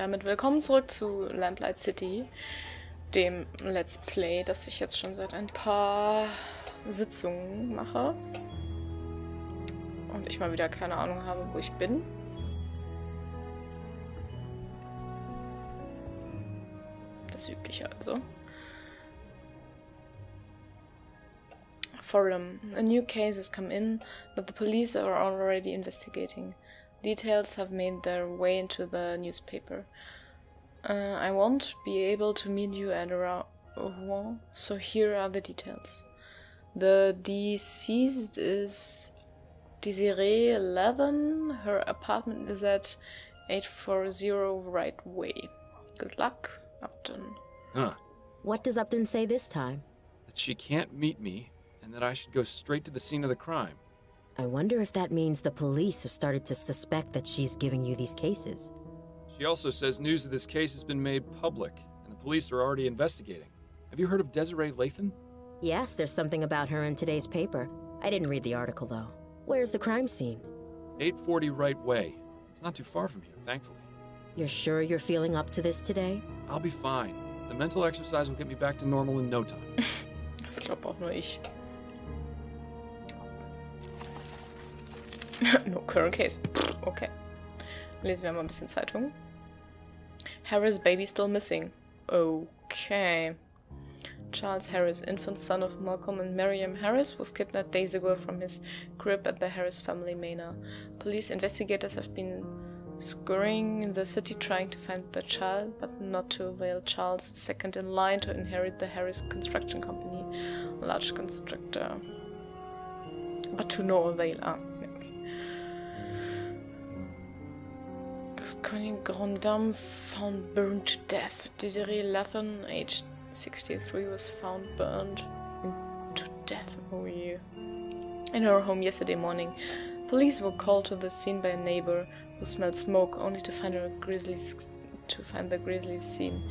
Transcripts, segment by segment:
damit willkommen zurück zu Lamplight City, dem Let's Play, das ich jetzt schon seit ein paar Sitzungen mache. Und ich mal wieder keine Ahnung habe, wo ich bin. Das Übliche also. Forum. A new case has come in, but the police are already investigating. Details have made their way into the newspaper. I won't be able to meet you at around, so here are the details. The deceased is Desiree 11. Her apartment is at 840 Right Way. Good luck, Upton. Huh. What does Upton say this time? That she can't meet me, and that I should go straight to the scene of the crime. I wonder if that means the police have started to suspect that she's giving you these cases. She also says news of this case has been made public, and the police are already investigating. Have you heard of Desiree Lathan? Yes, there's something about her in today's paper. I didn't read the article, though. Where's the crime scene? 840 Right Way. It's not too far from here, thankfully. You're sure you're feeling up to this today? I'll be fine. The mental exercise will get me back to normal in no time. Das glaubt auch nur ich. No current case. Okay. Lesen wir mal ein bisschen Zeitung. Harris baby still missing. Okay. Charles Harris, infant son of Malcolm and Miriam Harris, was kidnapped days ago from his crib at the Harris family manor. Police investigators have been scouring the city trying to find the child, but not to avail. Charles is second in line to inherit the Harris Construction Company, a large constructor. But to no avail. Connie Grondam found burned to death. Desiree Lathan, aged 63, was found burned to death. Oh yeah. In her home yesterday morning. Police were called to the scene by a neighbor who smelled smoke, only to find the grisly scene.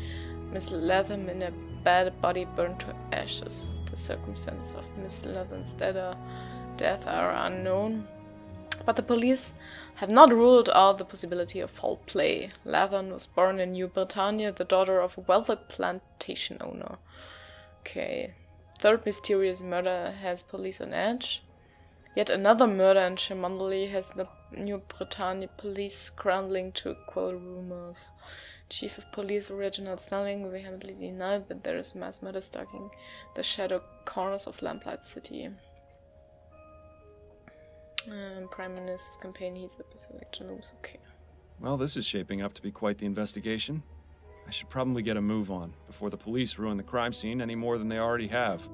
Miss Latham in a bed, body burned to ashes. The circumstances of Miss Latham's death are unknown, but the police have not ruled out the possibility of foul play. Lathan was born in New Britannia, the daughter of a wealthy plantation owner. Okay. Third mysterious murder has police on edge. Yet another murder in Cholmondeley has the New Britannia police scrambling to quell rumors. Chief of Police Reginald Snelling vehemently denied that there is mass murder stalking the shadow corners of Lamplight City. Prime Minister's campaign heats up his election rooms. Okay. Well, this is shaping up to be quite the investigation. I should probably get a move on before the police ruin the crime scene any more than they already have.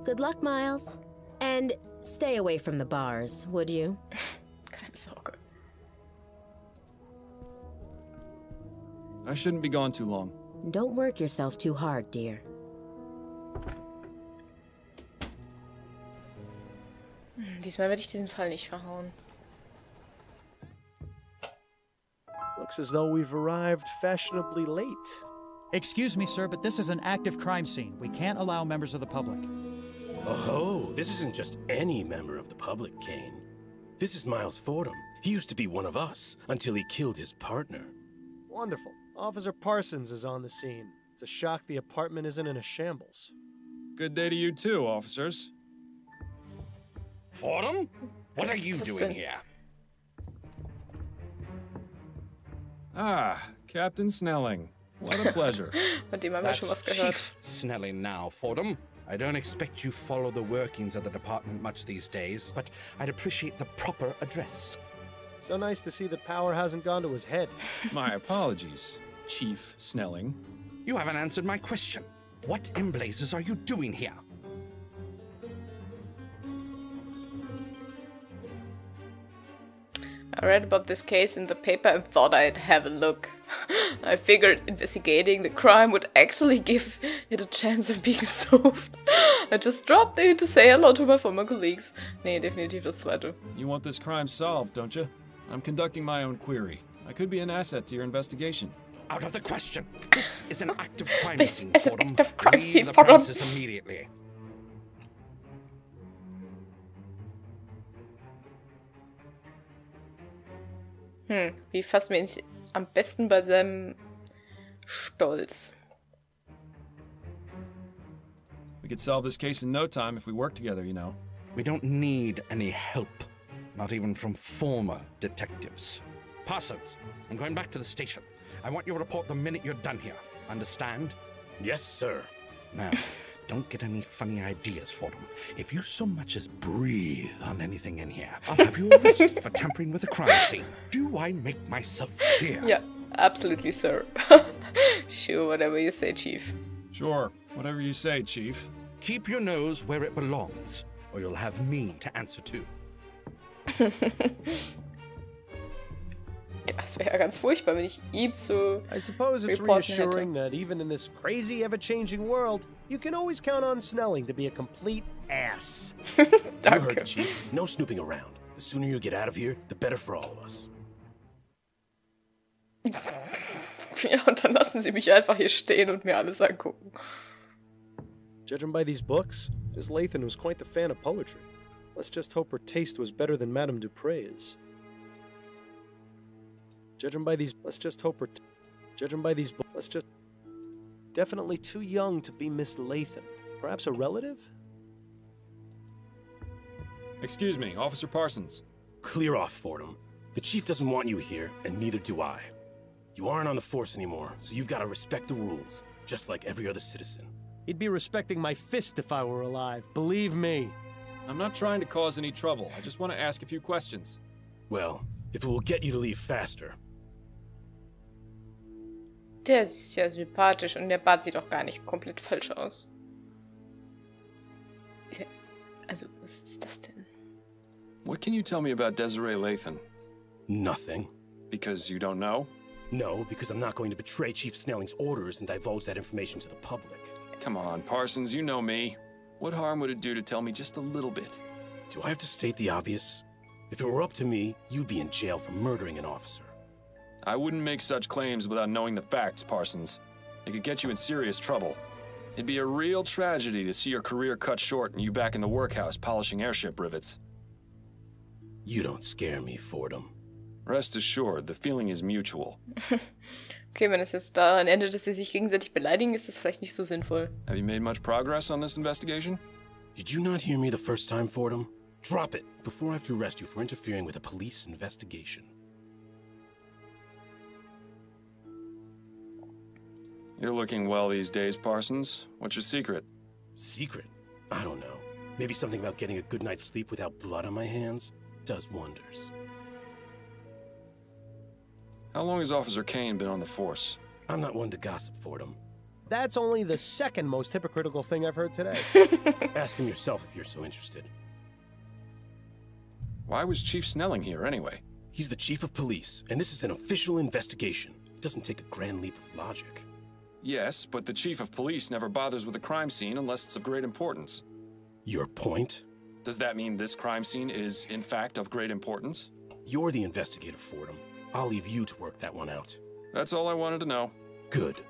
Good luck, Miles. And stay away from the bars, would you? Keine Sorge. I shouldn't be gone too long. Don't work yourself too hard, dear. Diesmal werde ich diesen Fall nicht verhauen. Looks as though we've arrived fashionably late. Excuse me, sir, but this is an active crime scene. We can't allow members of the public. Oh, this isn't just any member of the public, Kane. This is Miles Fordham. He used to be one of us until he killed his partner. Wonderful. Officer Parsons is on the scene. It's a shock the apartment isn't in a shambles. Good day to you too, officers. Fordham? What are you doing here? Ah, Captain Snelling. What a pleasure. Von dem haben wir schon was gehört. Chief Snelling now, Fordham. I don't expect you follow the workings of the department much these days, but I'd appreciate the proper address. So nice to see that power hasn't gone to his head. My apologies, Chief Snelling. You haven't answered my question. What in blazes are you doing here? I read about this case in the paper and thought I'd have a look. I figured investigating the crime would actually give it a chance of being solved. I just dropped in to say hello to my former colleagues. Nee, definitiv das zweite. You want this crime solved, don't you? I'm conducting my own query. I could be an asset to your investigation. Out of the question. This is an active crime This scene, is an Fordham. active crime Leave scene, the Fordham. premises immediately. Wie fassen wir ihn am besten bei seinem stolz. We could solve this case in no time if we work together, you know. We don't need any help, not even from former detectives. Parsons, I'm going back to the station. I want your report the minute you're done here. Understand? Yes, sir. Now, don't get any funny ideas, Fordham. If you so much as breathe on anything in here, I'll have you arrested for tampering with a crime scene. Do I make myself clear? Yeah, absolutely, sir. Sure, whatever you say, Chief. Sure, whatever you say, Chief. Keep your nose where it belongs, or you'll have me to answer to. Das wäre ja ganz furchtbar, wenn ich ihm zu I suppose it's reporten reassuring hätte. that even in this crazy, ever-changing world, you can always count on Snelling to be a complete ass. You heard Danke. the chief. No snooping around. The sooner you get out of here, the better for all of us. Ja, und dann lassen sie mich einfach hier stehen und mir alles angucken. Judging by these books, Miss Lathan was quite the fan of poetry. Let's just hope her taste was better than Madame Dupre's. Judging by these, let's just hope her. Judging by these, let's just. Definitely too young to be Miss Lathan. Perhaps a relative? Excuse me, Officer Parsons. Clear off, Fordham. The chief doesn't want you here, and neither do I. You aren't on the force anymore, so you've got to respect the rules, just like every other citizen. He'd be respecting my fist if I were alive, believe me. I'm not trying to cause any trouble. I just want to ask a few questions. Well, if it will get you to leave faster. Der ist ja sympathisch und der Bart sieht auch gar nicht komplett falsch aus. Ja, also, was ist das denn? What can you tell me about Desiree Lathan? Nothing. Because you don't know? No, because I'm not going to betray Chief Snelling's orders and divulge that information to the public. Come on, Parsons, you know me. What harm would it do to tell me just a little bit? Do I have to state the obvious? If it were up to me, you'd be in jail for murdering an officer. I wouldn't make such claims without knowing the facts, Parsons. It could get you in serious trouble. It'd be a real tragedy to see your career cut short and you back in the workhouse polishing airship rivets. You don't scare me, Fordham. Rest assured, the feeling is mutual. Okay, wenn es jetzt daran endet, dass sie sich gegenseitig beleidigen, ist das vielleicht nicht so sinnvoll. Have you made much progress on this investigation? Did you not hear me the first time, Fordham? Drop it before I have to arrest you for interfering with a police investigation. You're looking well these days, Parsons. What's your secret? Secret? I don't know. Maybe something about getting a good night's sleep without blood on my hands? Does wonders. How long has Officer Kane been on the force? I'm not one to gossip, Fordham. That's only the second most hypocritical thing I've heard today. Ask him yourself if you're so interested. Why was Chief Snelling here anyway? He's the chief of police, and this is an official investigation. It doesn't take a grand leap of logic. Yes, but the chief of police never bothers with a crime scene unless it's of great importance. Your point? Does that mean this crime scene is, in fact, of great importance? You're the investigator, Fordham. I'll leave you to work that one out. That's all I wanted to know. Good.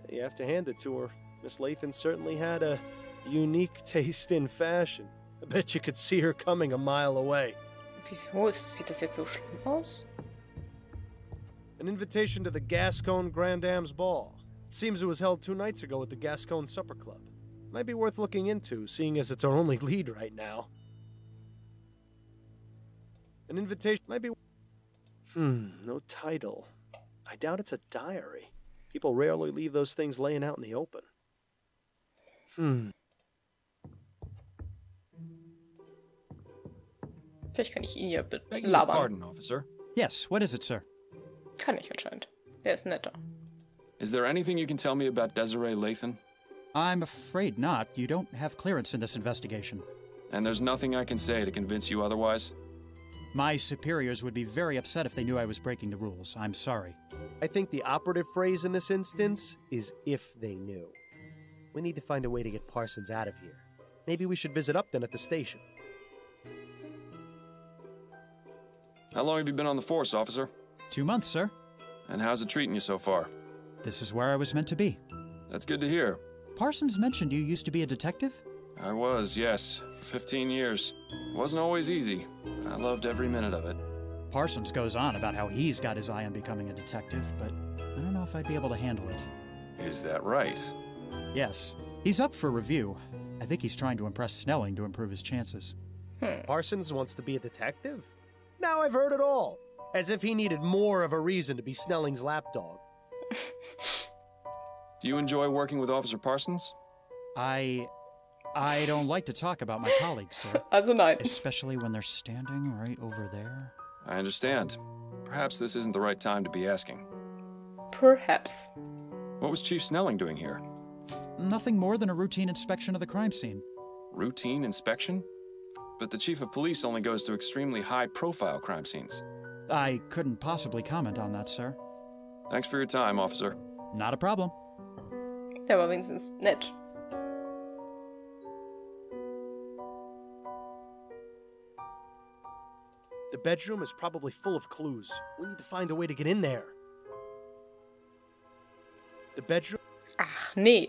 You have to hand it to her. Miss Lathan certainly had a unique taste in fashion. I bet you could see her coming a mile away. Wieso sieht das jetzt so schlimm aus? An invitation to the Gascon Grand Dame's Ball. It seems it was held 2 nights ago at the Gascon Supper Club. Might be worth looking into, seeing as it's our only lead right now. An invitation might be... no title. I doubt it's a diary. People rarely leave those things laying out in the open. Vielleicht kann ich ihn ja Begging your labern. pardon, officer. Yes, what is it, sir? Kann ich anscheinend. Der ist netter. Is there anything you can tell me about Desiree Lathan? I'm afraid not. You don't have clearance in this investigation. And there's nothing I can say to convince you otherwise? My superiors would be very upset if they knew I was breaking the rules. I'm sorry. I think the operative phrase in this instance is if they knew. We need to find a way to get Parsons out of here. Maybe we should visit Upton at the station. How long have you been on the force, officer? 2 months, sir. And how's it treating you so far? This is where I was meant to be. That's good to hear. Parsons mentioned you used to be a detective? I was, yes, for 15 years. It wasn't always easy, but I loved every minute of it. Parsons goes on about how he's got his eye on becoming a detective, but I don't know if I'd be able to handle it. Is that right? Yes. He's up for review. I think he's trying to impress Snelling to improve his chances. Parsons wants to be a detective? Now I've heard it all. As if he needed more of a reason to be Snelling's lapdog. Do you enjoy working with Officer Parsons? I don't like to talk about my colleagues, sir. Also nein. Especially when they're standing right over there. I understand. Perhaps this isn't the right time to be asking. Perhaps. What was Chief Snelling doing here? Nothing more than a routine inspection of the crime scene. Routine inspection? But the Chief of Police only goes to extremely high-profile crime scenes. I couldn't possibly comment on that, sir. Thanks for your time, officer. Not a problem. Der war wenigstens nett. The bedroom is probably full of clues. We need to find a way to get in there. The bedroom... Ach, nee.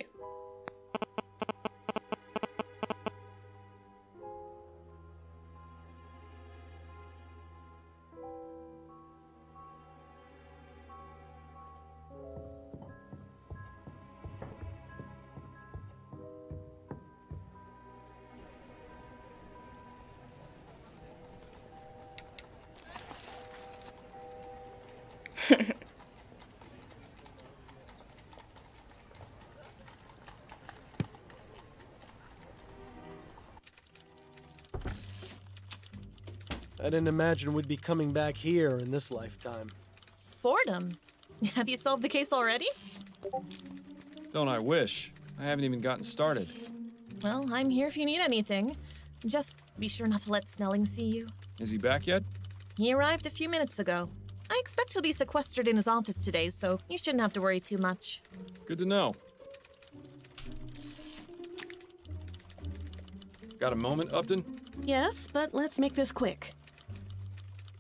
I didn't imagine we'd be coming back here in this lifetime. Fordham? Have you solved the case already? Don't I wish? I haven't even gotten started. Well, I'm here if you need anything. Just be sure not to let Snelling see you. Is he back yet? He arrived a few minutes ago. I expect he'll be sequestered in his office today, so you shouldn't have to worry too much. Good to know. Got a moment, Upton? Yes, but let's make this quick.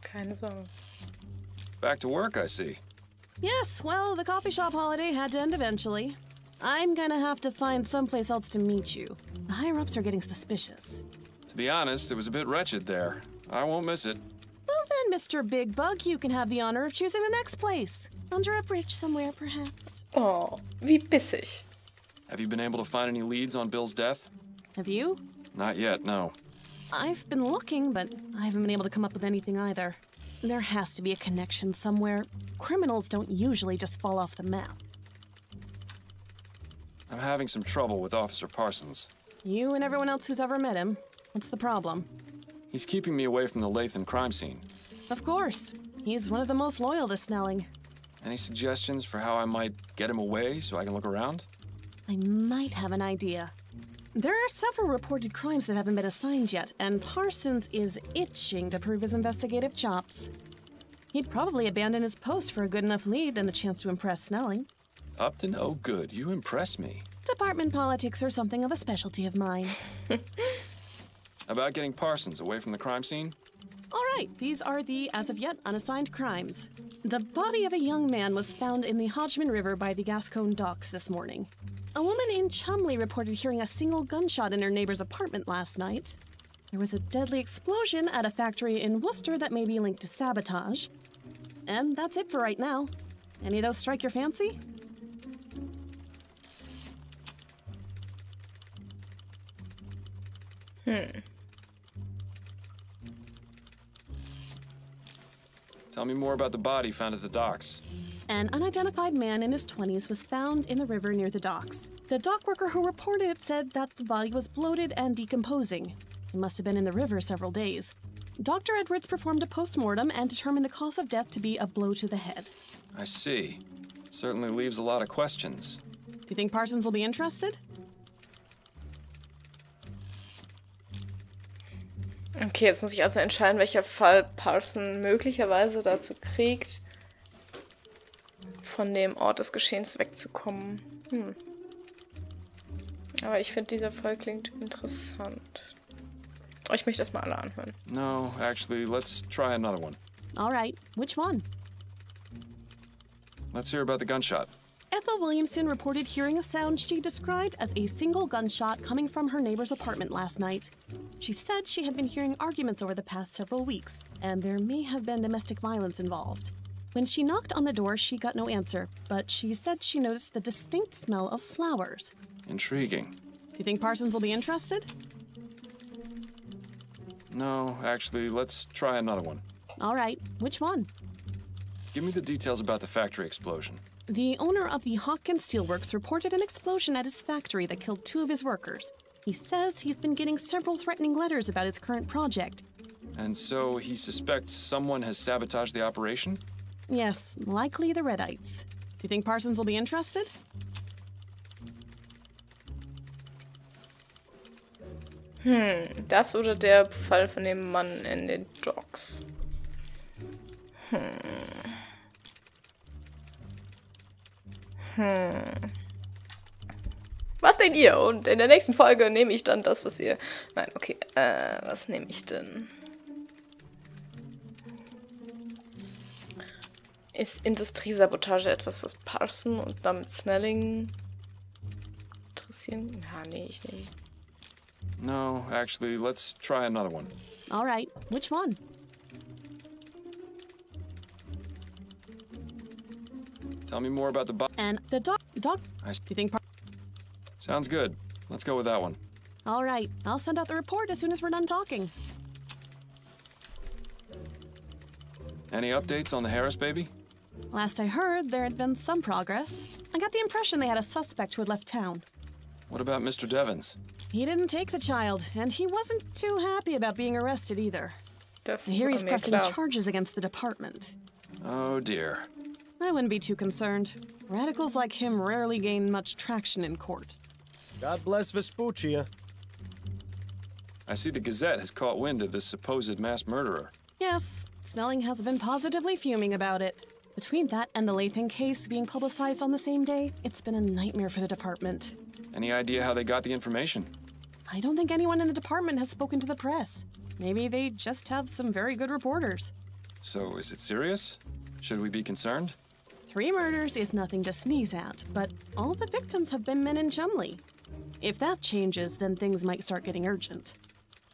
Keine Sorge. Back to work, I see. Yes, well, the coffee shop holiday had to end eventually. I'm gonna have to find someplace else to meet you. The higher-ups are getting suspicious. To be honest, it was a bit wretched there. I won't miss it. Well then, Mr. Big Bug, you can have the honor of choosing the next place. Under a bridge somewhere, perhaps. Oh, wie bissig. Have you been able to find any leads on Bill's death? Have you? Not yet, no. I've been looking, but I haven't been able to come up with anything either. There has to be a connection somewhere. Criminals don't usually just fall off the map. I'm having some trouble with Officer Parsons. You and everyone else who's ever met him. What's the problem? He's keeping me away from the Latham crime scene. Of course. He's one of the most loyal to Snelling. Any suggestions for how I might get him away so I can look around? I might have an idea. There are several reported crimes that haven't been assigned yet, and Parsons is itching to prove his investigative chops. He'd probably abandon his post for a good enough lead and the chance to impress Snelling. Upton, oh good, you impress me. Department politics are something of a specialty of mine. About getting Parsons away from the crime scene? All right, these are the, as of yet, unassigned crimes. The body of a young man was found in the Hodgman River by the Gascon docks this morning. A woman in Chumley reported hearing a single gunshot in her neighbor's apartment last night. There was a deadly explosion at a factory in Worcester that may be linked to sabotage. And that's it for right now. Any of those strike your fancy? Tell me more about the body found at the docks. An unidentified man in his 20s was found in the river near the docks. The dock worker who reported it said that the body was bloated and decomposing. He must have been in the river several days. Dr. Edwards performed a post-mortem and determined the cause of death to be a blow to the head. I see. Certainly leaves a lot of questions. Do you think Parsons will be interested? Okay, jetzt muss ich also entscheiden, welcher Fall Parson möglicherweise dazu kriegt, von dem Ort des Geschehens wegzukommen. Aber ich finde, dieser Fall klingt interessant. Oh, ich möchte das mal alle anhören. No, actually, let's try another one. All right, which one? Let's hear about the gunshot. Ethel Williamson reported hearing a sound she described as a single gunshot coming from her neighbor's apartment last night. She said she had been hearing arguments over the past several weeks, and there may have been domestic violence involved. When she knocked on the door, she got no answer, but she said she noticed the distinct smell of flowers. Intriguing. Do you think Parsons will be interested? No, actually, let's try another one. All right, which one? Give me the details about the factory explosion. The owner of the Hawkins Steelworks reported an explosion at his factory that killed 2 of his workers. He says he's been getting several threatening letters about his current project. And so he suspects someone has sabotaged the operation? Yes, likely the Redites. Do you think Parsons will be interested? Das oder der Fall von dem Mann in den Docks. Was denkt ihr? Und in der nächsten Folge nehme ich dann das, was ihr... Nein, okay. Was nehme ich denn? Ist Industriesabotage etwas, was Parson und damit Snelling interessieren? Ja, nee, ich nehme... No, actually, let's try another one. All right, which one? Tell me more about the And the doc... Do you think... Sounds good. Let's go with that one. All right, I'll send out the report as soon as we're done talking. Any updates on the Harris baby? Last I heard, there had been some progress. I got the impression they had a suspect who had left town. What about Mr. Devons? He didn't take the child, and he wasn't too happy about being arrested either. I hear he's pressing charges against the department. Oh dear. I wouldn't be too concerned. Radicals like him rarely gain much traction in court. God bless Vespuccia. I see the Gazette has caught wind of this supposed mass murderer. Yes, Snelling has been positively fuming about it. Between that and the Lathan case being publicized on the same day, it's been a nightmare for the department. Any idea how they got the information? I don't think anyone in the department has spoken to the press. Maybe they just have some very good reporters. So, is it serious? Should we be concerned? 3 murders is nothing to sneeze at, but all the victims have been men in Chumley. If that changes, then things might start getting urgent.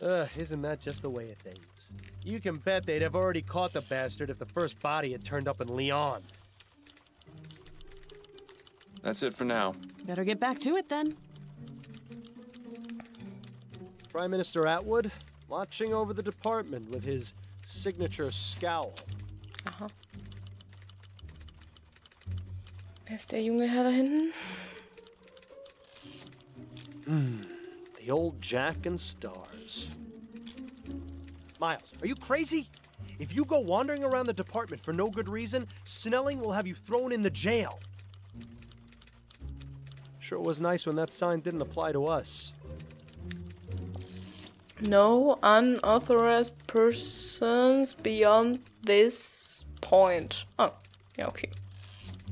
Isn't that just the way of things? You can bet they'd have already caught the bastard if the first body had turned up in Leon. That's it for now. Better get back to it then. Prime Minister Atwood, watching over the department with his signature scowl. Aha. Wer ist der junge Herr da hinten? The old Jack and Stars. Miles, are you crazy? If you go wandering around the department for no good reason, Snelling will have you thrown in the jail. Sure was nice when that sign didn't apply to us. No unauthorized persons beyond this point. Oh, yeah, okay.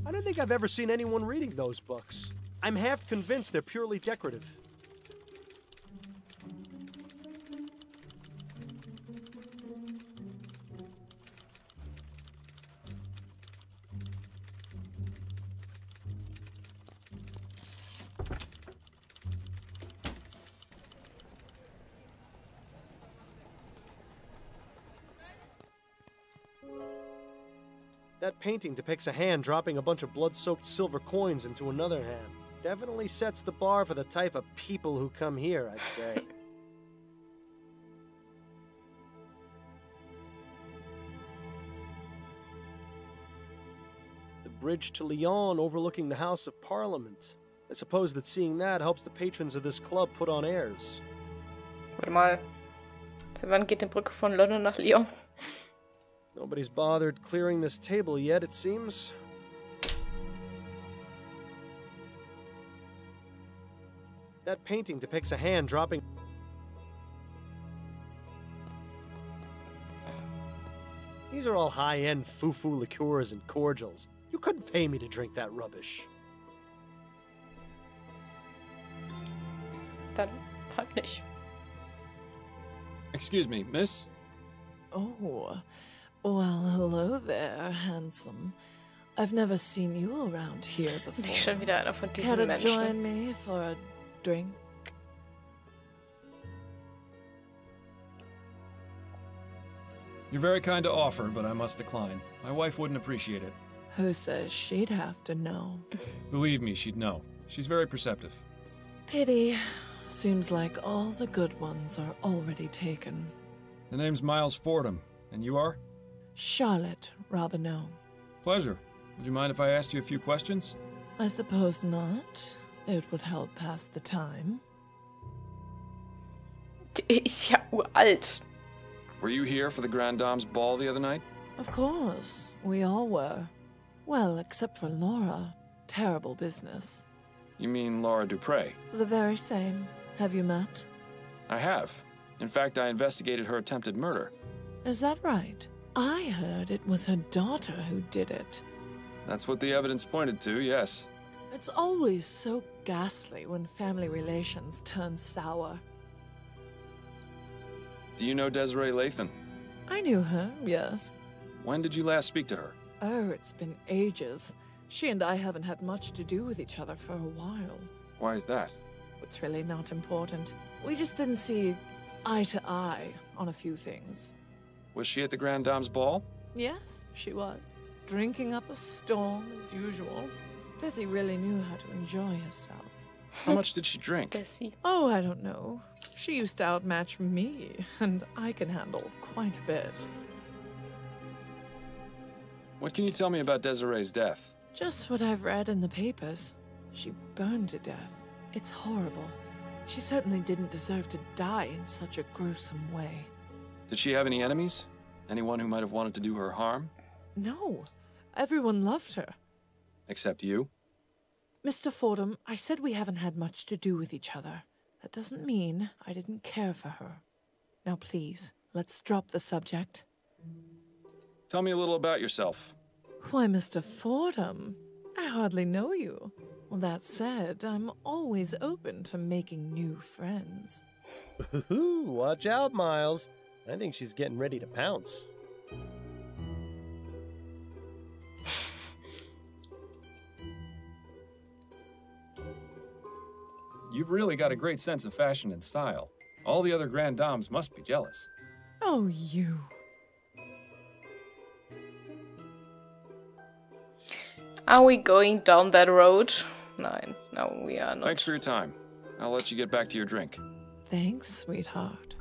I don't think I've ever seen anyone reading those books. I'm half convinced they're purely decorative. That painting depicts a hand dropping a bunch of blood-soaked silver coins into another hand. Definitely sets the bar for the type of people who come here, I'd say. The bridge to Lyon overlooking the House of Parliament. I suppose that seeing that helps the patrons of this club put on airs. Warte mal. Seit wann geht die Brücke von London nach Lyon? Nobody's bothered clearing this table yet, it seems. That painting depicts a hand dropping... These are all high-end foo-foo liqueurs and cordials. You couldn't pay me to drink that rubbish. Dann halt nicht. Excuse me, miss? Oh, well, hello there, handsome. I've never seen you around here before. Nicht schon wieder einer von diesen Care to Menschen. join me for a drink? You're very kind to offer, but I must decline. My wife wouldn't appreciate it. Who says she'd have to know? Believe me, she'd know. She's very perceptive. Pity. Seems like all the good ones are already taken. The name's Miles Fordham, and you are? Charlotte Robineau. Pleasure. Would you mind if I asked you a few questions? I suppose not. It would help pass the time. Die ist ja uralt. Were you here for the Grand Dame's ball the other night? Of course, we all were. Well, except for Laura. Terrible business. You mean Laura Dupre? The very same. Have you met? I have. In fact, I investigated her attempted murder. Is that right? I heard it was her daughter who did it. That's what the evidence pointed to, yes. It's always so ghastly when family relations turn sour. Do you know Desiree Lathan? I knew her, yes. When did you last speak to her? Oh, it's been ages. She and I haven't had much to do with each other for a while. Why is that? It's really not important. We just didn't see eye to eye on a few things. Was she at the Grand Dame's ball? Yes, she was. Drinking up a storm as usual. Desi really knew how to enjoy herself. How much did she drink? Desi. Oh, I don't know. She used to outmatch me, and I can handle quite a bit. What can you tell me about Desiree's death? Just what I've read in the papers. She burned to death. It's horrible. She certainly didn't deserve to die in such a gruesome way. Did she have any enemies? Anyone who might have wanted to do her harm? No. Everyone loved her. Except you? Mr. Fordham, I said we haven't had much to do with each other. That doesn't mean I didn't care for her. Now please, let's drop the subject. Tell me a little about yourself. Why, Mr. Fordham, I hardly know you. Well, that said, I'm always open to making new friends. Ooh, watch out, Miles. I think she's getting ready to pounce. You've really got a great sense of fashion and style. All the other Grand Dames must be jealous. Oh, you. Are we going down that road? Nein, no, we are not. Thanks for your time. I'll let you get back to your drink. Thanks, sweetheart.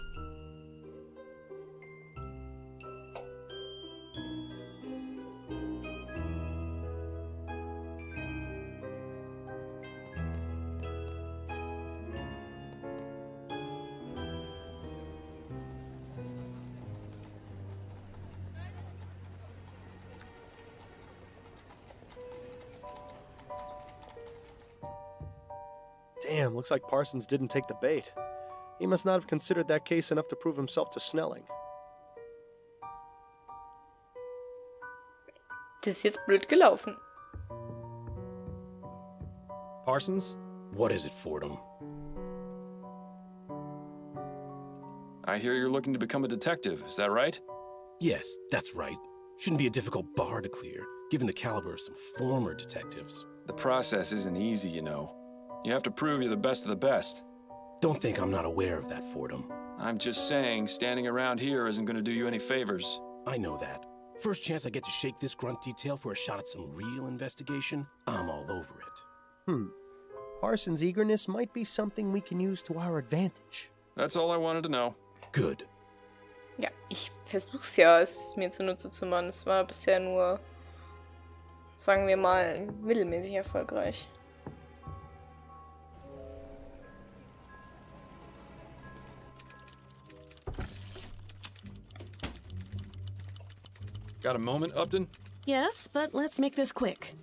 Damn, looks like Parsons didn't take the bait. He must not have considered that case enough to prove himself to Snelling. Das ist jetzt blöd gelaufen. Parsons? What is it, Fordham? I hear you're looking to become a detective, is that right? Yes, that's right. Shouldn't be a difficult bar to clear, given the caliber of some former detectives. The process isn't easy, you know. You have to prove you're the best of the best. Don't think I'm not aware of that, Fordham. I'm just saying, standing around here isn't going to do you any favors. I know that. First chance I get to shake this grunt detail for a shot at some real investigation, I'm all over it. Parsons' eagerness might be something we can use to our advantage. That's all I wanted to know. Good. Ja, ich versuch's ja, es mir zunutze zu machen. Es war bisher nur, sagen wir mal, mittelmäßig erfolgreich. Got a moment, Upton? Yes, but let's make this quick.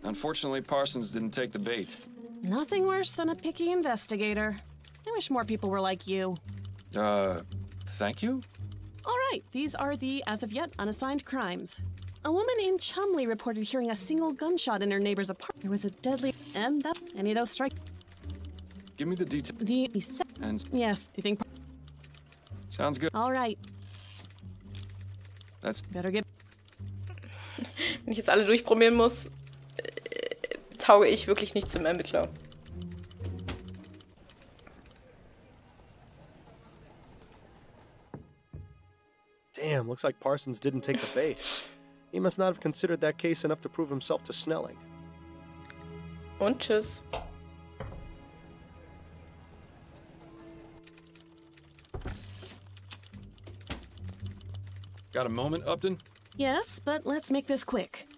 Unfortunately, Parsons didn't take the bait. Nothing worse than a picky investigator. I wish more people were like you. Thank you? All right, these are the, as of yet, unassigned crimes. A woman in Chumley reported hearing a single gunshot in her neighbor's apartment. There was a deadly... And that... Any of those strike... Give me the details. And Yes, do you think... sounds good. All right. That's... Better get... Wenn ich jetzt alle durchprobieren muss, tauge ich wirklich nicht zum Ermittler. Damn, looks like Parsons didn't take the bait. He must not have considered that case enough to prove himself to Snelling. Und tschüss. Got a moment, Upton? Yes, but let's make this quick.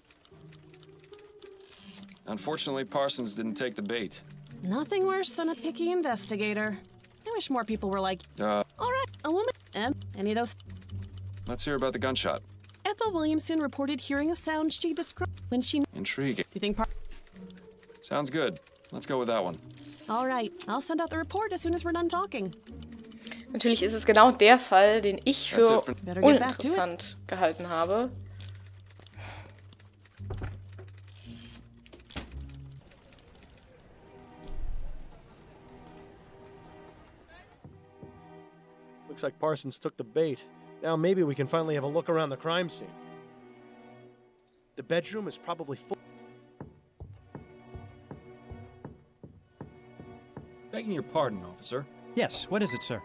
Unfortunately, Parsons didn't take the bait. Nothing worse than a picky investigator. I wish more people were like, all right, a woman, and any of those. Let's hear about the gunshot. Ethel Williamson reported hearing a sound she described when she... Intriguing. Do you think Sounds good. Let's go with that one. All right, I'll send out the report as soon as we're done talking. Natürlich ist es genau der Fall, den ich für uninteressant gehalten habe. Looks like Parsons took the bait. Now maybe we can finally have a look around the crime scene. The bedroom is probably full. Begging your pardon, officer. Yes, what is it, sir?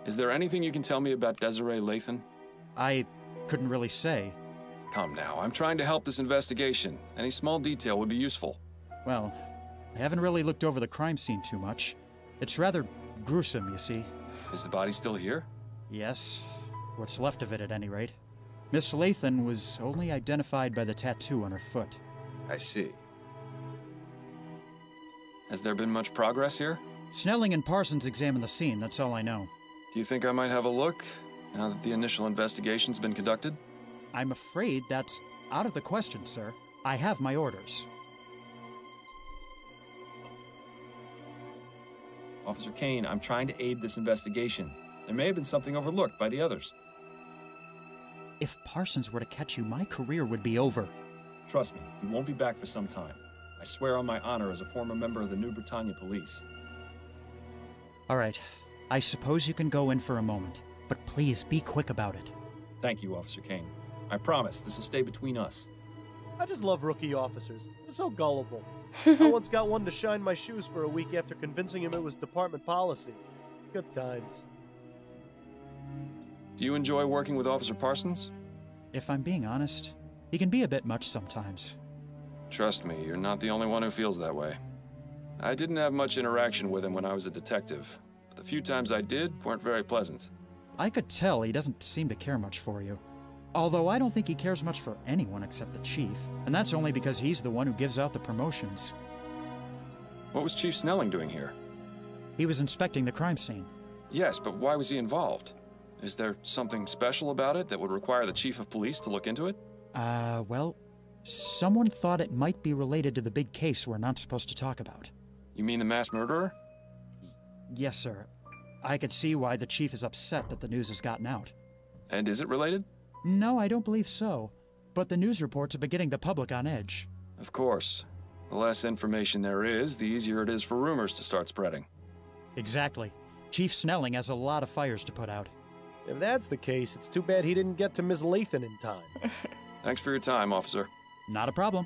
Is there anything you can tell me about Desiree Lathan? I couldn't really say. Come now, I'm trying to help this investigation. Any small detail would be useful. Well, I haven't really looked over the crime scene too much. It's rather gruesome, you see. Is the body still here? Yes, what's left of it at any rate. Miss Lathan was only identified by the tattoo on her foot. I see. Has there been much progress here? Snelling and Parsons examined the scene, that's all I know. Do you think I might have a look, now that the initial investigation's been conducted? I'm afraid that's out of the question, sir. I have my orders. Officer Kane, I'm trying to aid this investigation. There may have been something overlooked by the others. If Parsons were to catch you, my career would be over. Trust me, you won't be back for some time. I swear on my honor as a former member of the New Britannia Police. All right. I suppose you can go in for a moment, but please be quick about it. Thank you, Officer Kane. I promise this will stay between us. I just love rookie officers. They're so gullible. I once got one to shine my shoes for a week after convincing him it was department policy. Good times. Do you enjoy working with Officer Parsons? If I'm being honest, he can be a bit much sometimes. Trust me, you're not the only one who feels that way. I didn't have much interaction with him when I was a detective, but the few times I did weren't very pleasant. I could tell he doesn't seem to care much for you. Although I don't think he cares much for anyone except the chief, and that's only because he's the one who gives out the promotions. What was Chief Snelling doing here? He was inspecting the crime scene. Yes, but why was he involved? Is there something special about it that would require the chief of police to look into it? Well, someone thought it might be related to the big case we're not supposed to talk about. You mean the mass murderer? Yes, sir. I could see why the chief is upset that the news has gotten out. And is it related? No, I don't believe so. But the news reports have been getting the public on edge. Of course. The less information there is, the easier it is for rumors to start spreading. Exactly. Chief Snelling has a lot of fires to put out. If that's the case, it's too bad he didn't get to Miss Lathan in time. Thanks for your time, officer. Not a problem.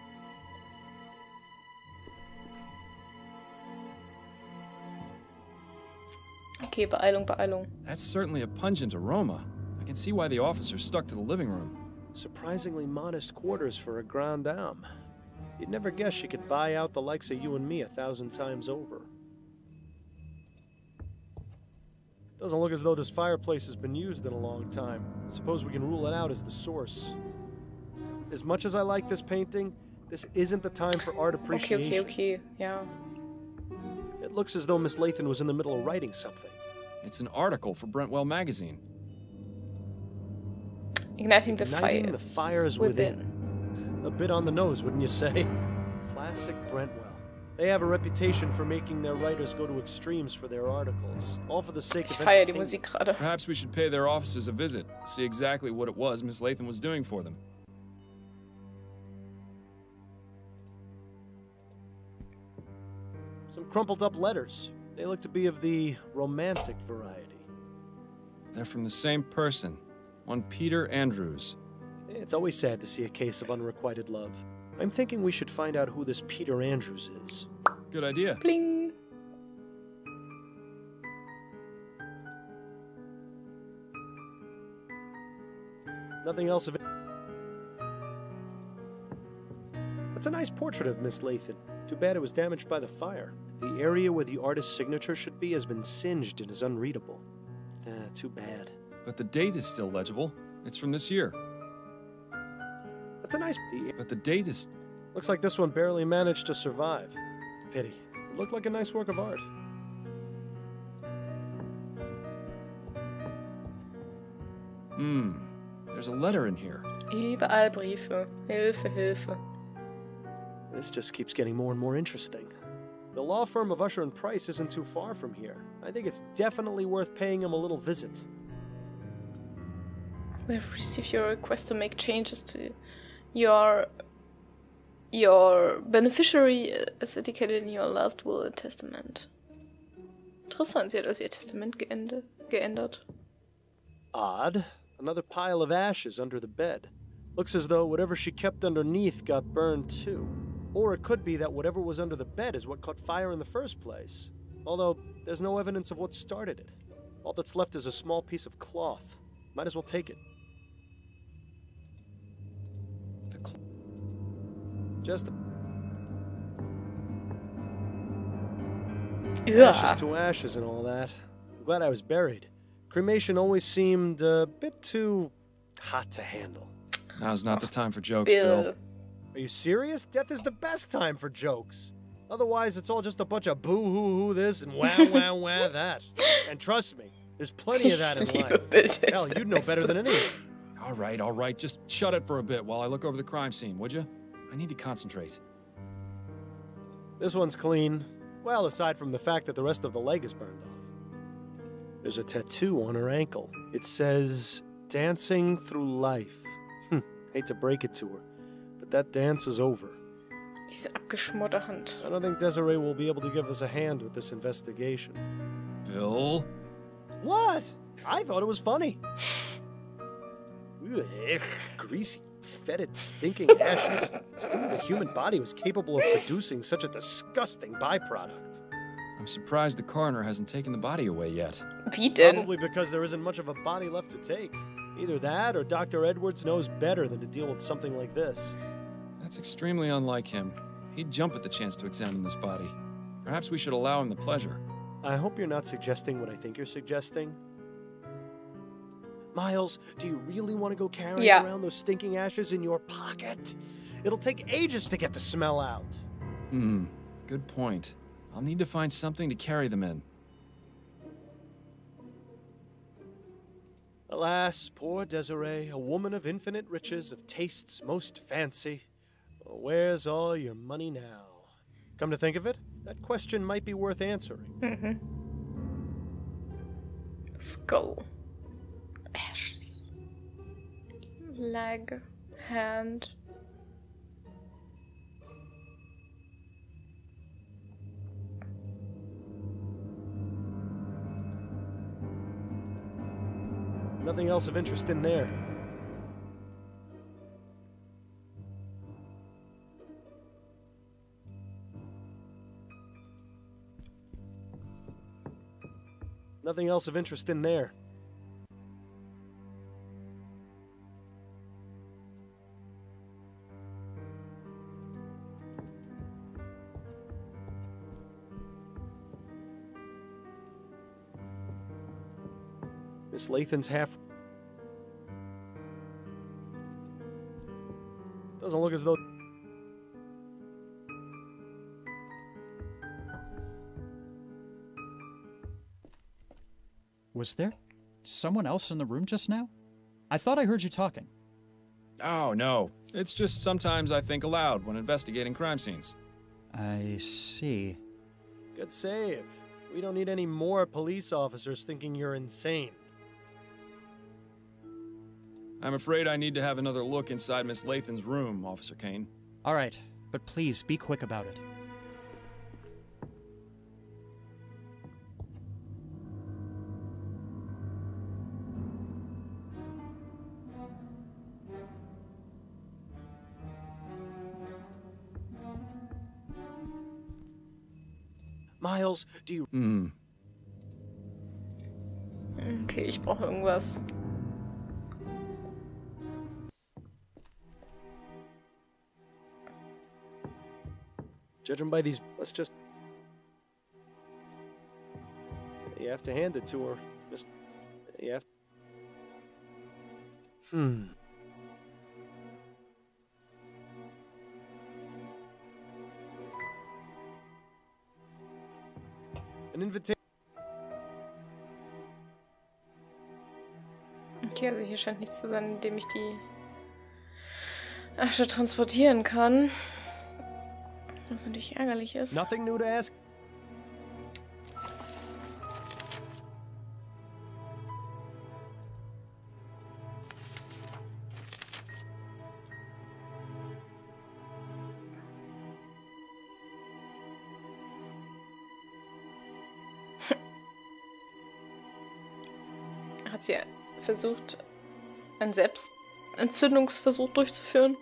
Okay, Beeilung, Beeilung. That's certainly a pungent aroma. I can see why the officer stuck to the living room. Surprisingly modest quarters for a grande dame. You'd never guess she could buy out the likes of you and me 1,000 times over. Doesn't look as though this fireplace has been used in a long time. Suppose we can rule it out as the source. As much as I like this painting, this isn't the time for art appreciation. Okay, yeah. It looks as though Miss Lathan was in the middle of writing something. It's an article for Brentwell magazine. Igniting the fires within. A bit on the nose, wouldn't you say? Classic Brentwell. They have a reputation for making their writers go to extremes for their articles, all for the sake of entertainment. Perhaps we should pay their offices a visit, see exactly what it was Miss Lathan was doing for them. Some crumpled up letters. They look to be of the romantic variety. They're from the same person. One Peter Andrews. It's always sad to see a case of unrequited love. I'm thinking we should find out who this Peter Andrews is. Good idea. Bling. Nothing else of it. That's a nice portrait of Miss Lathan. Too bad it was damaged by the fire. The area where the artist's signature should be has been singed and is unreadable. Too bad. But the date is still legible. It's from this year. That's a nice... But the date is... Looks like this one barely managed to survive. Pity. It looked like a nice work of art. There's a letter in here. Überall Briefe. Hilfe, Hilfe. This just keeps getting more and more interesting. The law firm of Usher and Price isn't too far from here. I think it's definitely worth paying him a little visit. We have received your request to make changes to your beneficiary as indicated in your last will and testament. Interessant, sie hat also ihr Testament geändert. Odd. Another pile of ashes under the bed. Looks as though whatever she kept underneath got burned too. Or it could be that whatever was under the bed is what caught fire in the first place. Although, there's no evidence of what started it. All that's left is a small piece of cloth. Might as well take it. Just... Ashes to ashes and all that. I'm glad I was buried. Cremation always seemed a bit too hot to handle. Now's not the time for jokes, Bill. Are you serious? Death is the best time for jokes. Otherwise, it's all just a bunch of boo-hoo-hoo this and wah-wah-wah that. And trust me, there's plenty of that in life. Hell, you'd know better than anyone. All right. Just shut it for a bit while I look over the crime scene, would you? I need to concentrate. This one's clean. Well, aside from the fact that the rest of the leg is burned off. There's a tattoo on her ankle. It says, "Dancing through life." Hate to break it to her, but that dance is over. Diese abgeschmorte Hand. I don't think Desiree will be able to give us a hand with this investigation. Bill? What? I thought it was funny. Ugh, greasy, fetid, stinking ashes. Who knew the human body was capable of producing such a disgusting byproduct? I'm surprised the coroner hasn't taken the body away yet. Wie denn? Probably because there isn't much of a body left to take. Either that or Dr. Edwards knows better than to deal with something like this. That's extremely unlike him. He'd jump at the chance to examine this body. Perhaps we should allow him the pleasure. I hope you're not suggesting what I think you're suggesting. Miles, do you really want to go carrying around those stinking ashes in your pocket? It'll take ages to get the smell out. Good point. I'll need to find something to carry them in. Alas, poor Desiree, a woman of infinite riches, of tastes most fancy. Where's all your money now? Come to think of it, that question might be worth answering. Skull. Ashes. Leg. Hand. Nothing else of interest in there. Nothing else of interest in there. Miss Lathan's half... Doesn't look as though... Was there someone else in the room just now? I thought I heard you talking. Oh, no. It's just sometimes I think aloud when investigating crime scenes. I see. Good save. We don't need any more police officers thinking you're insane. I'm afraid I need to have another look inside Miss Lathan's room, Officer Kane. All right, but please be quick about it. Miles, do you... Okay, ich brauche irgendwas. Judging by these... Let's just... You have to hand it to her. Just... You have... An invitation... Okay, also hier scheint nichts zu sein, in dem ich die Asche transportieren kann. Was natürlich ärgerlich ist. Nothing new to ask. Hat sie versucht, einen Selbstentzündungsversuch durchzuführen?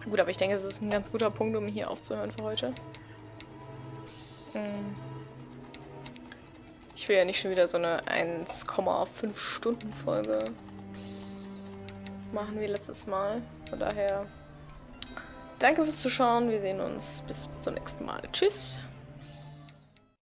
Gut, aber ich denke, es ist ein ganz guter Punkt, um hier aufzuhören für heute. Ich will ja nicht schon wieder so eine 1,5 Stunden Folge machen wie letztes Mal. Von daher, danke fürs Zuschauen. Wir sehen uns bis zum nächsten Mal. Tschüss!